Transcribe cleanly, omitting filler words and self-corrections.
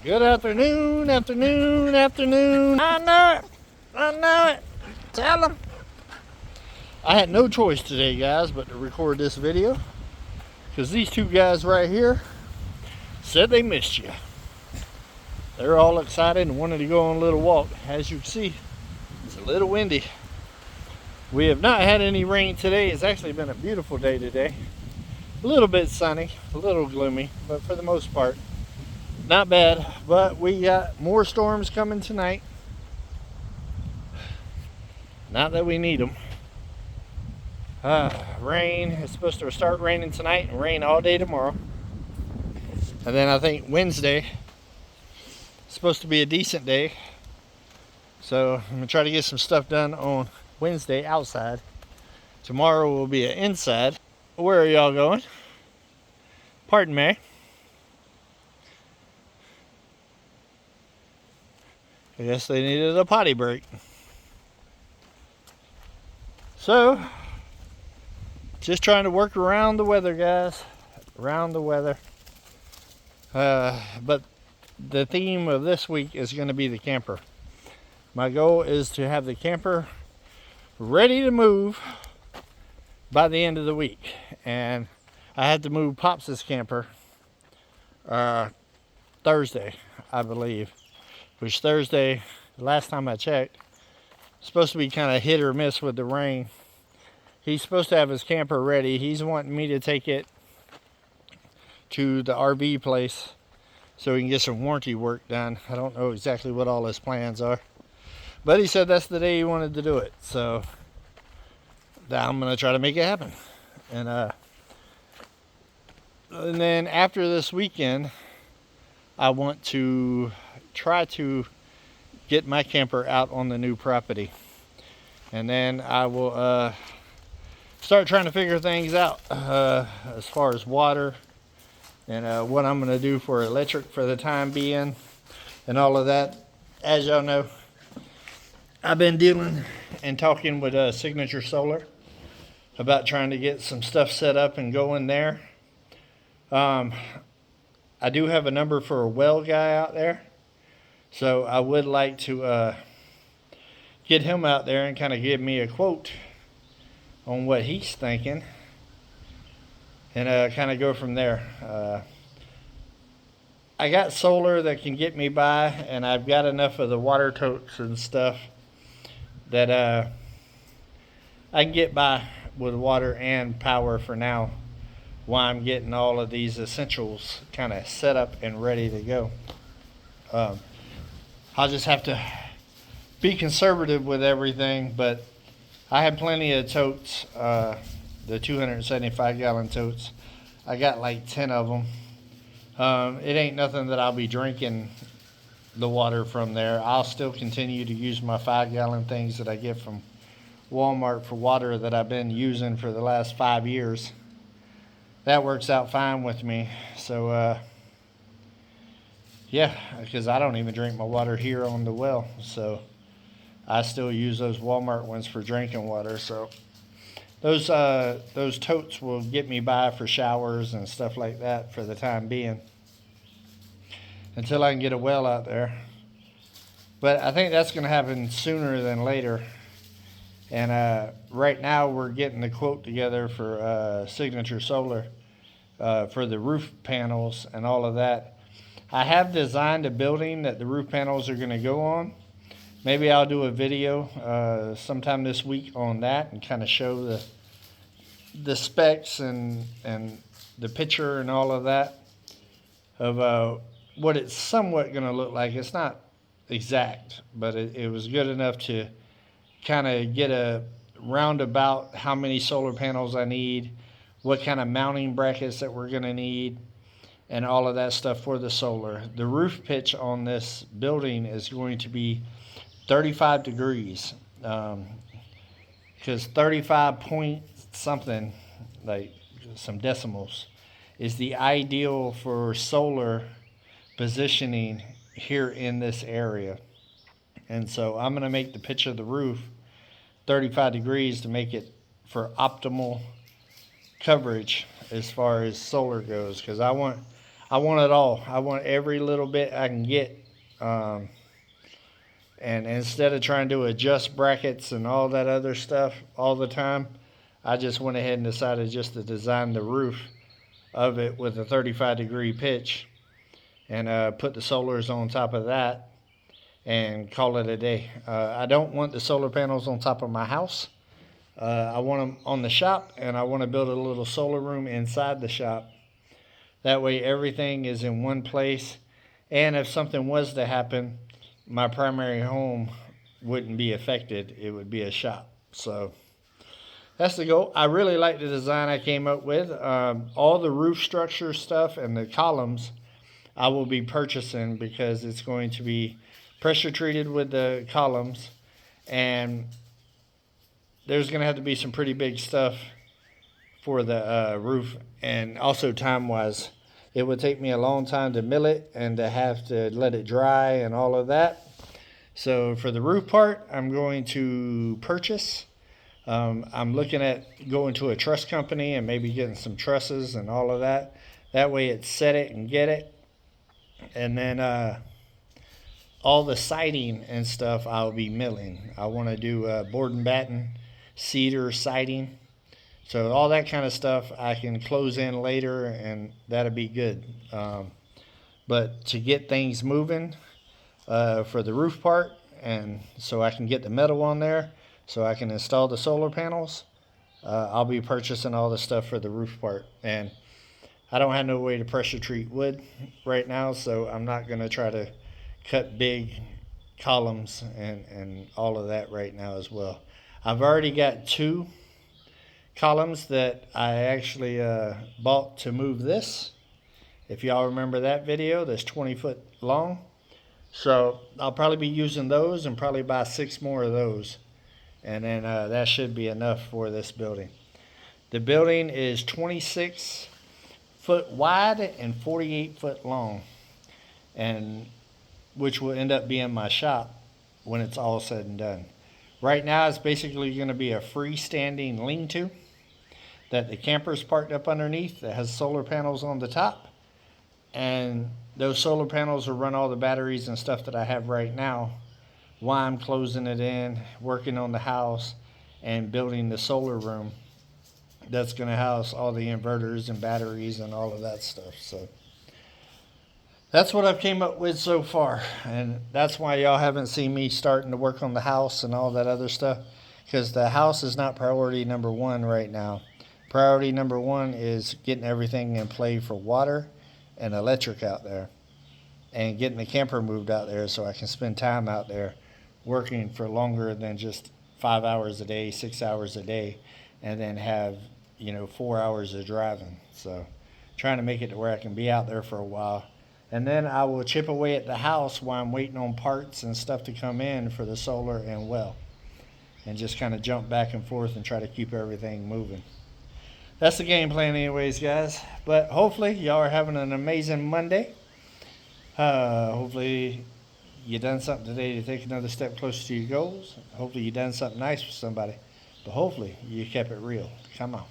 Good afternoon, afternoon, afternoon. I know it. I know it. Tell them. I had no choice today, guys, but to record this video because these two guys right here said they missed you. They're all excited and wanted to go on a little walk. As you can see, it's a little windy. We have not had any rain today. It's actually been a beautiful day today. A little bit sunny, a little gloomy, but for the most part, not bad. But we got more storms coming tonight. Not that we need them. Rain. It's supposed to start raining tonight and rain all day tomorrow. And then I think Wednesday is supposed to be a decent day. So I'm going to try to get some stuff done on Wednesday outside. Tomorrow will be an inside. Where are y'all going? Pardon me. I guess they needed a potty break. So, just trying to work around the weather, guys. Around the weather. But the theme of this week is going to be the camper. My goal is to have the camper ready to move by the end of the week. And I had to move Pops' camper Thursday, I believe. Which Thursday, last time I checked, supposed to be kind of hit or miss with the rain. He's supposed to have his camper ready. He's wanting me to take it to the RV place so he can get some warranty work done. I don't know exactly what all his plans are. But he said that's the day he wanted to do it. So I'm going to try to make it happen. And then after this weekend, I want to try to get my camper out on the new property. And then I will start trying to figure things out as far as water and what I'm going to do for electric for the time being and all of that. As y'all know, I've been dealing and talking with Signature Solar about trying to get some stuff set up and going there. I do have a number for a well guy out there, so I would like to get him out there and kind of give me a quote on what he's thinking and kind of go from there. I got solar that can get me by, and I've got enough of the water totes and stuff that I can get by with water and power for now while I'm getting all of these essentials kind of set up and ready to go. I'll just have to be conservative with everything, but I have plenty of totes, the 275 gallon totes. I got like 10 of them. It ain't nothing that I'll be drinking the water from there. I'll still continue to use my 5 gallon things that I get from Walmart for water that I've been using for the last 5 years. That works out fine with me. So yeah, because I don't even drink my water here on the well, so I still use those Walmart ones for drinking water. So those totes will get me by for showers and stuff like that for the time being until I can get a well out there. But I think that's going to happen sooner than later. And right now we're getting the quote together for Signature Solar for the roof panels and all of that. I have designed a building that the roof panels are going to go on. Maybe I'll do a video sometime this week on that and kind of show the specs and the picture and all of that of what it's somewhat going to look like. It's not exact, but it was good enough to kind of get a roundabout how many solar panels I need, what kind of mounting brackets that we're going to need, and all of that stuff for the solar. The roof pitch on this building is going to be 35 degrees, because 35 point something, like some decimals, is the ideal for solar positioning here in this area. And so I'm going to make the pitch of the roof 35 degrees to make it for optimal coverage as far as solar goes, because I want I want it all. I want every little bit I can get. And instead of trying to adjust brackets and all that other stuff all the time, I just went ahead and decided just to design the roof of it with a 35-degree pitch and put the solars on top of that and call it a day. I don't want the solar panels on top of my house. I want them on the shop, and I want to build a little solar room inside the shop. That way everything is in one place, and if something was to happen, my primary home wouldn't be affected. It would be a shop. So that's the goal. I really like the design I came up with. All the roof structure stuff and the columns I will be purchasing because it's going to be pressure treated with the columns, and there's going to have to be some pretty big stuff for the roof. And also time wise, it would take me a long time to mill it and to have to let it dry and all of that. So for the roof part, I'm going to purchase. I'm looking at going to a truss company and maybe getting some trusses and all of that. That way it's set it and get it. And then all the siding and stuff I'll be milling. I want to do board and batten, cedar siding. So all that kind of stuff I can close in later, and that'll be good. But to get things moving for the roof part, and so I can get the metal on there, so I can install the solar panels, I'll be purchasing all the stuff for the roof part. And I don't have no way to pressure treat wood right now, so I'm not going to try to cut big columns and all of that right now as well. I've already got 2 columns that I actually bought to move this. If y'all remember that video, that's 20 foot long. So I'll probably be using those and probably buy 6 more of those. And then that should be enough for this building. The building is 26 foot wide and 48 foot long, and which will end up being my shop when it's all said and done. Right now it's basically going to be a freestanding lean-to that the camper's parked up underneath that has solar panels on the top, and those solar panels will run all the batteries and stuff that I have right now while I'm closing it in, working on the house, and building the solar room that's going to house all the inverters and batteries and all of that stuff. So that's what I've came up with so far, and that's why y'all haven't seen me starting to work on the house and all that other stuff, because the house is not priority number 1 right now. Priority number 1 is getting everything in play for water and electric out there, and getting the camper moved out there so I can spend time out there working for longer than just 5 hours a day, 6 hours a day, and then have 4 hours of driving. So trying to make it to where I can be out there for a while, and then I will chip away at the house while I'm waiting on parts and stuff to come in for the solar and well, and just kind of jump back and forth and try to keep everything moving. That's the game plan anyways, guys. But hopefully y'all are having an amazing Monday. Hopefully you done something today to take another step closer to your goals. Hopefully you done something nice for somebody. But hopefully you kept it real. Come on.